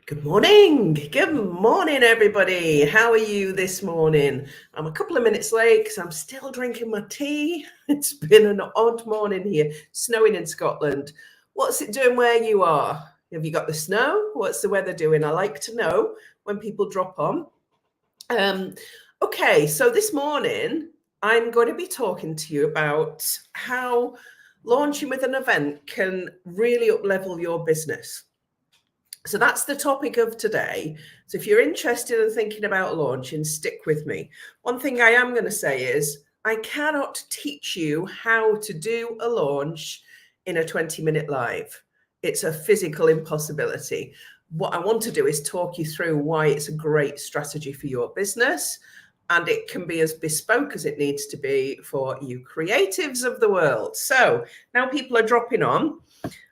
Good morning. Good morning, everybody. How are you this morning? I'm a couple of minutes late because I'm still drinking my tea. It's been an odd morning here, snowing in Scotland. What's it doing where you are? Have you got the snow? What's the weather doing? I like to know when people drop on. Okay, so this morning I'm going to be talking to you about how launching with an event can really up-level your business. So that's the topic of today. So if you're interested in thinking about launching, stick with me. One thing I am going to say is I cannot teach you how to do a launch in a 20-minute live. It's a physical impossibility. What I want to do is talk you through why it's a great strategy for your business, and it can be as bespoke as it needs to be for you creatives of the world. So now people are dropping on.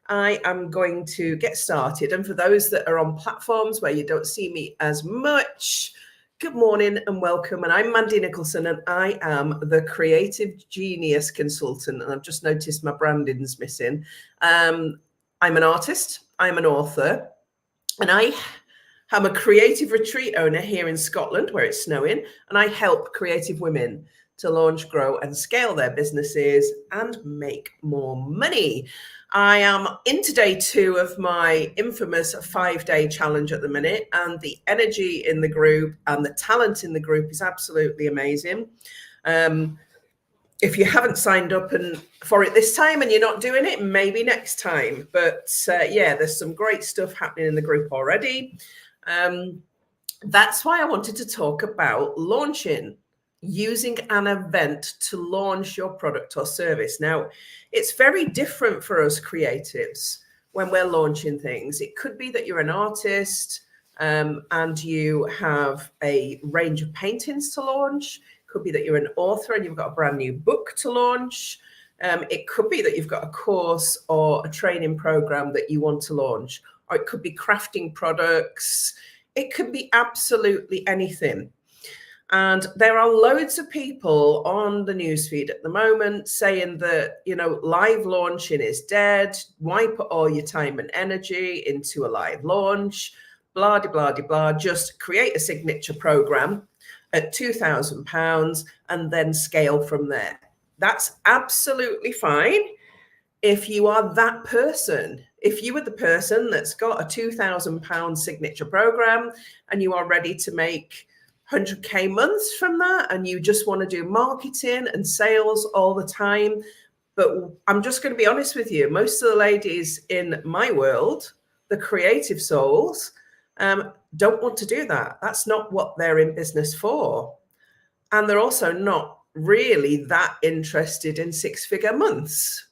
I am going to get started. And for those that are on platforms where you don't see me as much, good morning and welcome. And I'm Mandy Nicholson, and I am the Creative Genius Consultant. And I've just noticed my branding's missing. I'm an artist, I'm an author, and I am a creative retreat owner here in Scotland where it's snowing. And I help creative women to launch, grow, and scale their businesses and make more money. I am into day 2 of my infamous 5-day challenge at the minute, and the energy in the group and the talent in the group is absolutely amazing. If you haven't signed up for it this time and you're not doing it, maybe next time. But yeah, there's some great stuff happening in the group already. That's why I wanted to talk about launching, using an event to launch your product or service. Now, it's very different for us creatives when we're launching things. It could be that you're an artist and you have a range of paintings to launch. It could be that you're an author and you've got a brand new book to launch. It could be that you've got a course or a training program that you want to launch, or it could be crafting products. It could be absolutely anything. And there are loads of people on the newsfeed at the moment saying that, live launching is dead. Why put all your time and energy into a live launch? Blah, de, blah, de, blah. Just create a signature program at £2,000 and then scale from there. That's absolutely fine if you are that person. If you are the person that's got a £2,000 signature program and you are ready to make 100K months from that, and you just want to do marketing and sales all the time. But I'm just going to be honest with you. Most of the ladies in my world, the creative souls, don't want to do that. That's not what they're in business for. And they're also not really that interested in 6-figure months.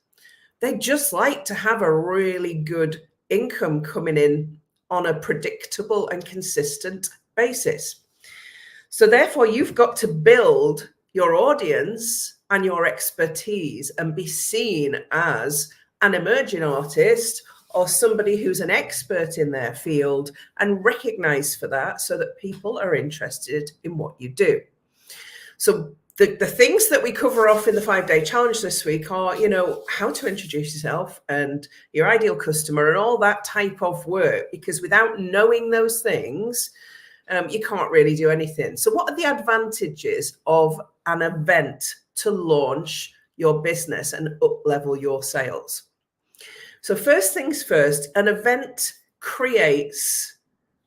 They just like to have a really good income coming in on a predictable and consistent basis. So therefore, you've got to build your audience and your expertise and be seen as an emerging artist or somebody who's an expert in their field and recognized for that, so that people are interested in what you do. So the things that we cover off in the 5-day challenge this week are, how to introduce yourself and your ideal customer and all that type of work, because without knowing those things, you can't really do anything. So what are the advantages of an event to launch your business and up-level your sales? So first things first, an event creates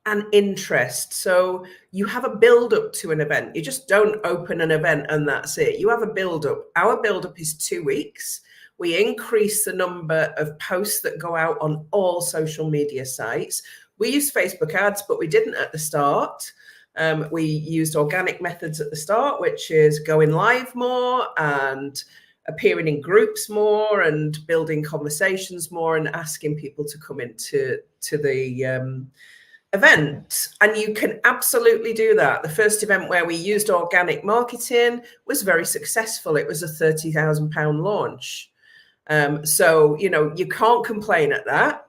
an interest. So you have a build-up to an event. You just don't open an event and that's it. You have a build-up. Our build-up is 2 weeks. We increase the number of posts that go out on all social media sites. We use Facebook ads, but we didn't at the start. We used organic methods at the start, which is going live more and appearing in groups more and building conversations more and asking people to come into the event. And you can absolutely do that. The first event where we used organic marketing was very successful. It was a £30,000 launch. So, you can't complain at that.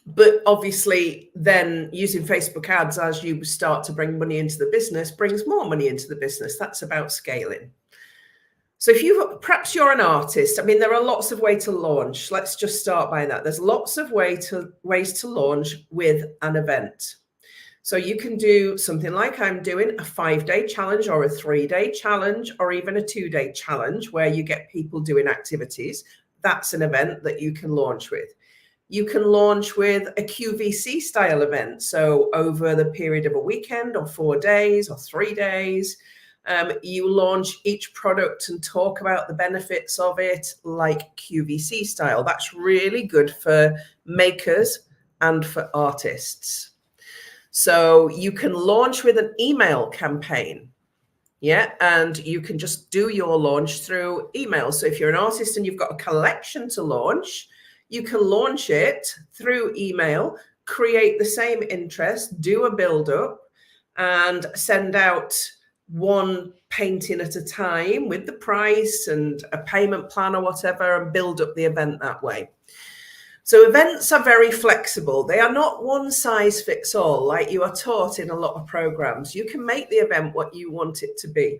But obviously then using Facebook ads as you start to bring money into the business brings more money into the business. That's about scaling. So perhaps you're an artist. I mean, there are lots of ways to launch. Let's just start by that. There's lots of ways to launch with an event. So you can do something like I'm doing, a 5-day challenge or a 3-day challenge or even a 2-day challenge where you get people doing activities. That's an event that you can launch with. You can launch with a QVC style event. So over the period of a weekend or 4 days or 3 days, you launch each product and talk about the benefits of it like QVC style. That's really good for makers and for artists. So you can launch with an email campaign. Yeah, and you can just do your launch through email. So if you're an artist and you've got a collection to launch, you can launch it through email, create the same interest, do a build up, and send out one painting at a time with the price and a payment plan or whatever, and build up the event that way. So events are very flexible. They are not one size fits all like you are taught in a lot of programs. You can make the event what you want it to be,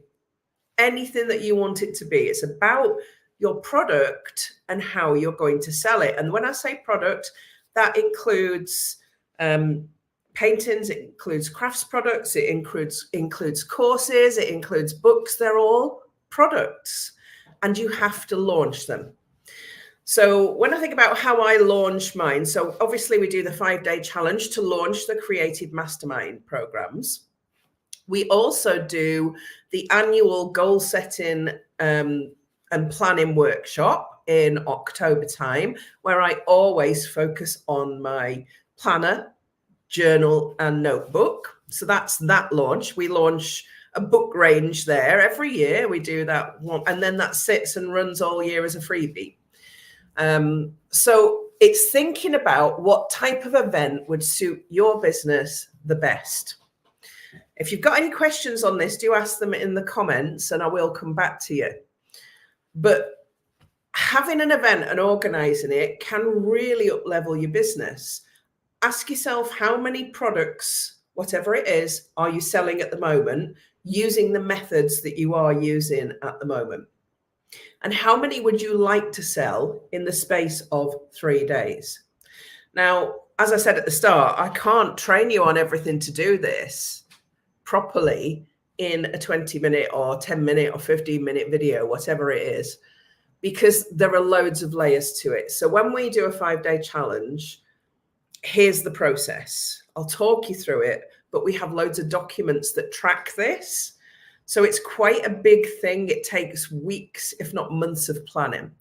anything that you want it to be. It's about your product and how you're going to sell it. And when I say product, that includes paintings, it includes crafts products, it includes courses, it includes books. They're all products and you have to launch them. So when I think about how I launch mine, so obviously we do the 5-day challenge to launch the Creative Mastermind programs. We also do the annual goal setting and planning workshop in October time, where I always focus on my planner, journal and notebook. So that's that launch. We launch a book range there every year. We do that one, and then that sits and runs all year as a freebie. So it's thinking about what type of event would suit your business the best. If you've got any questions on this, do ask them in the comments and I will come back to you. But having an event and organizing it can really up-level your business. Ask yourself how many products, whatever it is, are you selling at the moment using the methods that you are using at the moment? And how many would you like to sell in the space of 3 days? Now, as I said at the start, I can't train you on everything to do this properly in a 20-minute or 10-minute or 15-minute video, whatever it is, because there are loads of layers to it. So when we do a 5-day challenge, here's the process. I'll talk you through it, but we have loads of documents that track this. So it's quite a big thing. It takes weeks, if not months of planning.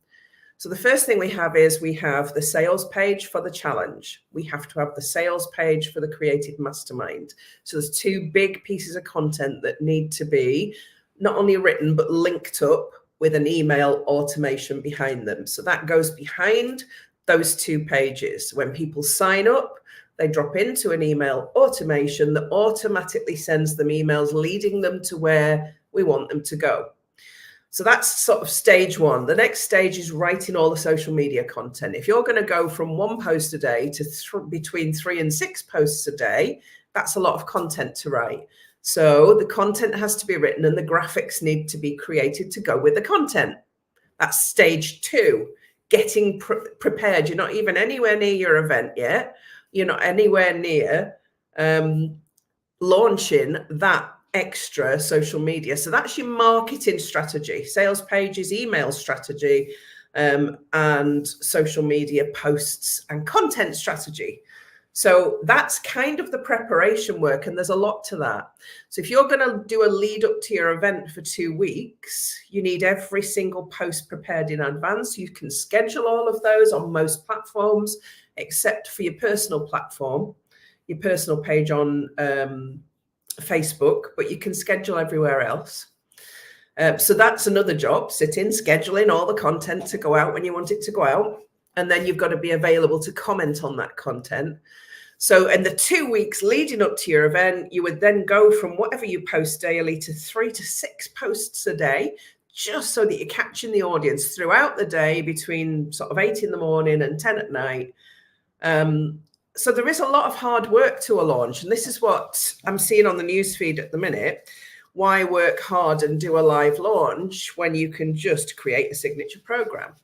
So the first thing we have is we have the sales page for the challenge. We have to have the sales page for the Creative Mastermind. So there's 2 big pieces of content that need to be not only written, but linked up with an email automation behind them. So that goes behind those 2 pages. When people sign up, they drop into an email automation that automatically sends them emails leading them to where we want them to go. So that's sort of stage 1. The next stage is writing all the social media content. If you're going to go from 1 post a day to between 3 and 6 posts a day, that's a lot of content to write. So the content has to be written and the graphics need to be created to go with the content. That's stage 2, getting prepared. You're not even anywhere near your event yet. You're not anywhere near launching that extra social media. So that's your marketing strategy, sales pages, email strategy, and social media posts and content strategy. So that's kind of the preparation work, and there's a lot to that. So if you're going to do a lead up to your event for 2 weeks, you need every single post prepared in advance. You can schedule all of those on most platforms, except for your personal platform, your personal page on Facebook, but you can schedule everywhere else. So that's another job, sitting, scheduling all the content to go out when you want it to go out. And then you've got to be available to comment on that content. So in the 2 weeks leading up to your event, you would then go from whatever you post daily to 3 to 6 posts a day, just so that you're catching the audience throughout the day between sort of 8 in the morning and 10 at night. So there is a lot of hard work to a launch. And this is what I'm seeing on the newsfeed at the minute. Why work hard and do a live launch when you can just create a signature program?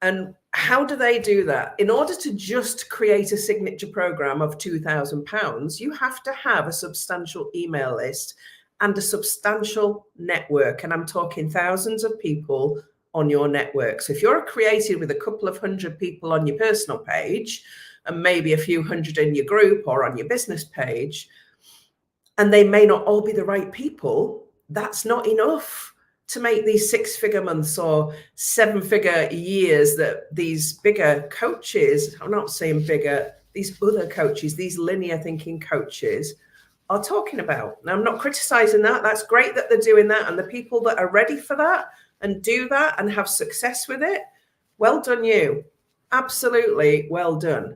And how do they do that? In order to just create a signature program of £2,000, you have to have a substantial email list and a substantial network. And I'm talking thousands of people on your network. So if you're a creative with a couple of hundred people on your personal page and maybe a few hundred in your group or on your business page, and they may not all be the right people, that's not enough to make these 6-figure months or 7-figure years that these bigger coaches, I'm not saying bigger, these other coaches, these linear thinking coaches are talking about. Now, I'm not criticizing that. That's great that they're doing that. And the people that are ready for that and do that and have success with it, well done you. Absolutely well done.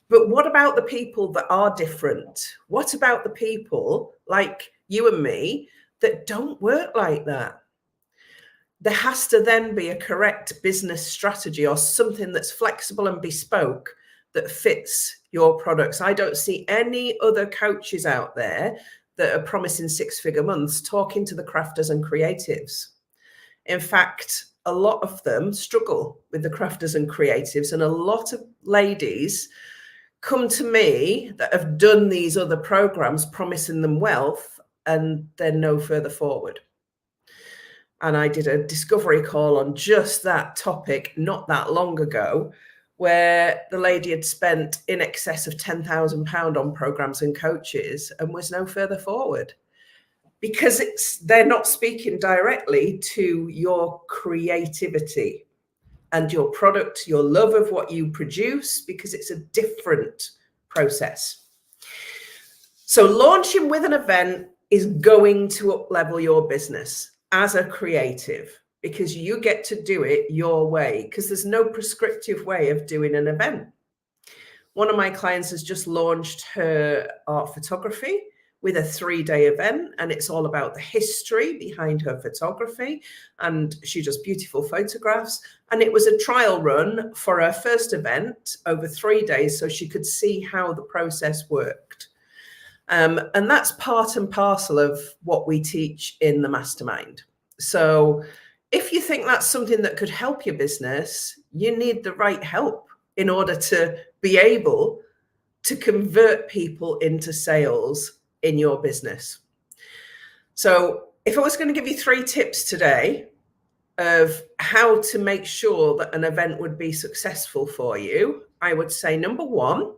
But what about the people that are different? What about the people like you and me that don't work like that? There has to then be a correct business strategy or something that's flexible and bespoke that fits your products. I don't see any other coaches out there that are promising 6-figure months talking to the crafters and creatives. In fact, a lot of them struggle with the crafters and creatives, and a lot of ladies come to me that have done these other programs promising them wealth, and they're no further forward. And I did a discovery call on just that topic not that long ago, where the lady had spent in excess of £10,000 on programs and coaches and was no further forward, because they're not speaking directly to your creativity and your product, your love of what you produce, because it's a different process. So launching with an event is going to up-level your business as a creative, because you get to do it your way, because there's no prescriptive way of doing an event. One of my clients has just launched her art photography with a 3-day event, and it's all about the history behind her photography, and she does beautiful photographs. And it was a trial run for her first event over 3 days, so she could see how the process worked. And that's part and parcel of what we teach in the mastermind. So if you think that's something that could help your business, you need the right help in order to be able to convert people into sales in your business. So if I was going to give you 3 tips today of how to make sure that an event would be successful for you, I would say, number 1,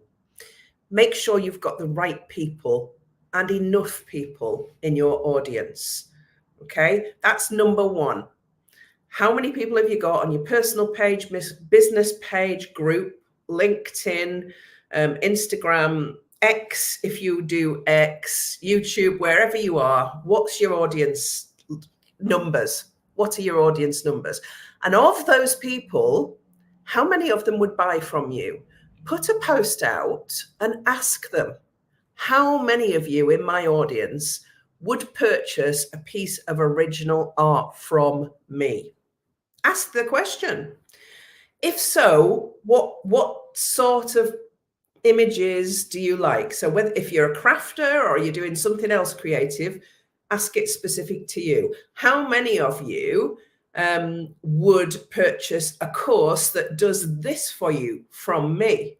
make sure you've got the right people and enough people in your audience. Okay, that's number 1. How many people have you got on your personal page, business page, group, LinkedIn, Instagram, X, if you do X, YouTube, wherever you are? What's your audience numbers? What are your audience numbers? And of those people, how many of them would buy from you? Put a post out and ask them, how many of you in my audience would purchase a piece of original art from me? Ask the question. If so, what sort of images do you like? So whether if you're a crafter or you're doing something else creative, ask it specific to you. How many of you would purchase a course that does this for you from me?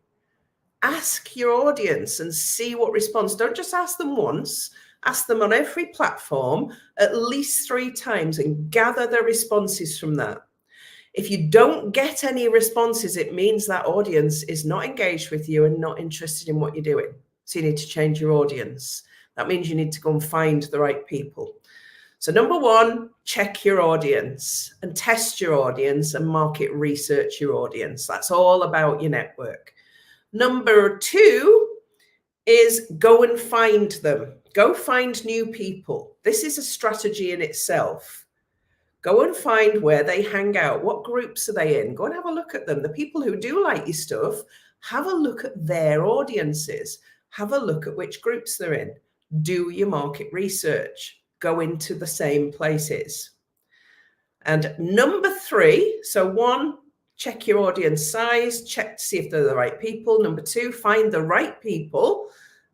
Ask your audience and see what response. Don't just ask them once. Ask them on every platform at least 3 times and gather the responses from that. If you don't get any responses, it means that audience is not engaged with you and not interested in what you're doing. So you need to change your audience. That means you need to go and find the right people. So number 1, check your audience and test your audience and market research your audience. That's all about your network. Number 2 is go and find them. Go find new people. This is a strategy in itself. Go and find where they hang out. What groups are they in? Go and have a look at them. The people who do like your stuff, have a look at their audiences. Have a look at which groups they're in. Do your market research. Go into the same places. And number 3, so 1, check your audience size, check to see if they're the right people. Number 2, find the right people.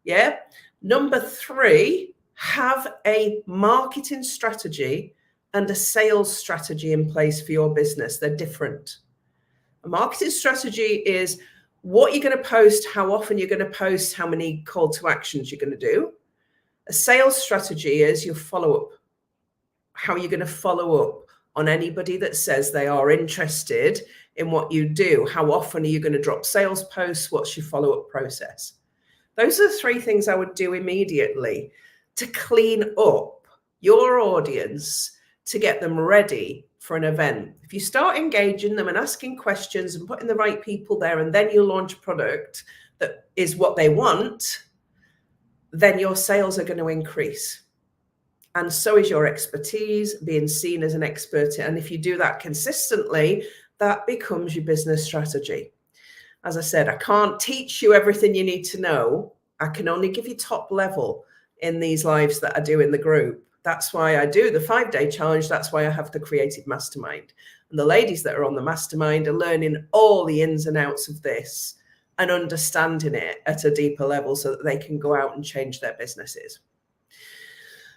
Yeah. Number 3, have a marketing strategy and a sales strategy in place for your business. They're different. A marketing strategy is what you're going to post, how often you're going to post, how many call to actions you're going to do. A sales strategy is your follow-up. How are you going to follow up on anybody that says they are interested in what you do? How often are you going to drop sales posts? What's your follow-up process? Those are the three things I would do immediately to clean up your audience, to get them ready for an event. If you start engaging them and asking questions and putting the right people there, and then you launch a product that is what they want, then your sales are going to increase. And so is your expertise, being seen as an expert. And if you do that consistently, that becomes your business strategy. As I said, I can't teach you everything you need to know. I can only give you top level in these lives that I do in the group. That's why I do the 5-day challenge. That's why I have the Creative Mastermind. And the ladies that are on the mastermind are learning all the ins and outs of this and understanding it at a deeper level so that they can go out and change their businesses.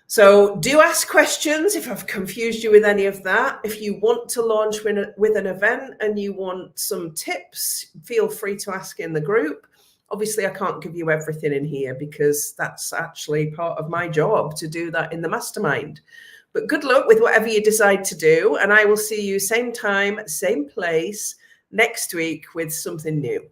So do ask questions if I've confused you with any of that. If you want to launch with an event and you want some tips, feel free to ask in the group. Obviously, I can't give you everything in here because that's actually part of my job to do that in the mastermind. But good luck with whatever you decide to do. And I will see you same time, same place next week with something new.